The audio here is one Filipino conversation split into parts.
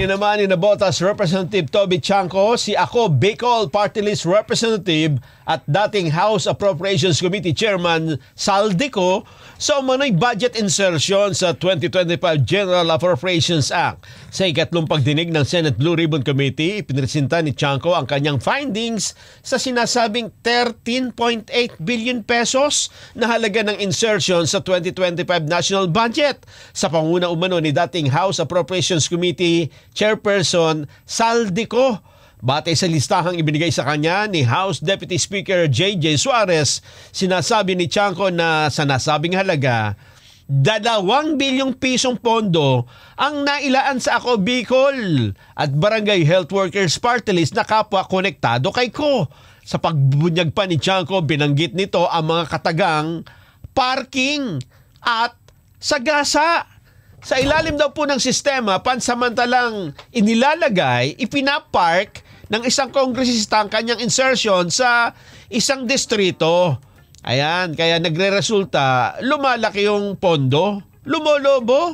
Kanina naman inabotas Representative Toby Chanco, si ako Bicol Party List Representative at dating House Appropriations Committee Chairman Saldico sa umano'y budget insertion sa 2025 General Appropriations Act. Sa ikatlong pagdinig ng Senate Blue Ribbon Committee, ipinresenta ni Chanco ang kanyang findings sa sinasabing 13.8 billion pesos na halaga ng insertion sa 2025 national budget. Sa panguna umano ni dating House Appropriations Committee Chairperson Saldico, batay sa listahang ibinigay sa kanya ni House Deputy Speaker J.J. Suarez, sinasabi ni Chanco na sa nasabing halaga, 2 bilyong pisong pondo ang nailaan sa Ako Bicol at Barangay Health Workers Party List na kapwa konektado kay ko. Sa pagbunyag pa ni Chanco, binanggit nito ang mga katagang parking at sagasa. Sa ilalim daw po ng sistema, pansamantalang inilalagay, ipinapark ng isang kongresista ang kanyang insertion sa isang distrito. Ayan, kaya nagre-resulta, lumalaki yung pondo, lumolobo.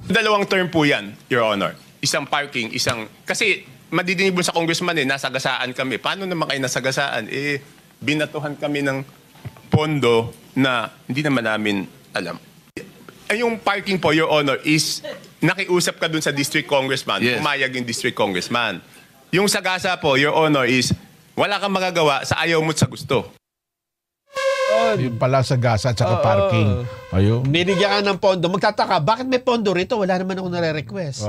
2 term po yan, Your Honor. Isang parking, isang... Kasi madidinig mo sa congressman nasagasaan kami. Paano naman kayo nasagasaan? Binatuhan kami ng pondo na hindi naman namin alam. Yung parking po, Your Honor, is nakiusap ka dun sa district congressman. Yes. Pumayag yung district congressman. Yung sagasa po, Your Honor, is wala kang magagawa sa ayaw mo't sa gusto. Yung pala sa gasa at saka parking. Ayun. Binigyan ka ng pondo. Magtataka, bakit may pondo rito? Wala naman ako nare-request.